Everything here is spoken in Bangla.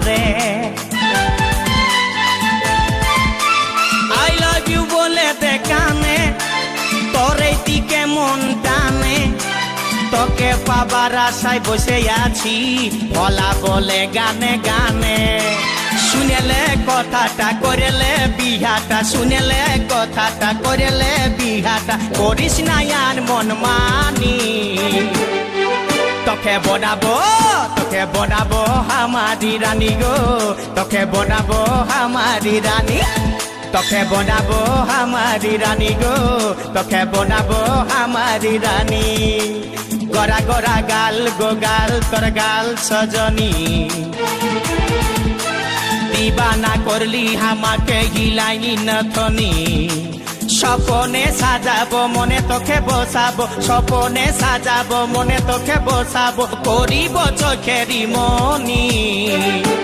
আমারে আই লাভ ইউ বলে দে কানে তোরে দিকে মন টানে তোকে পাবার আশায় বসে আছি ভোলা বলে গানে গানে শুনেলে কথাটা করেলে বিহাটা শুনেলে কথাটা করেলে বিহাটা করিস না আর মন মানি তোকে বনাবো আমারি রানী গো তোকে বনাবো আমারি রানী তোকে বনাবো আমারি রানী গো তোকে বনাবো আমারি রানী গড়া গড়া গাল গো গাল তোর গাল সজনী দিবানা করলি আমাকে হিলাই নথনি স্বপনে সাজাবো মনে তোকে বসাবো স্বপনে সাজাবো মনে তোকে বসাবো করিব চোখেরি মনি।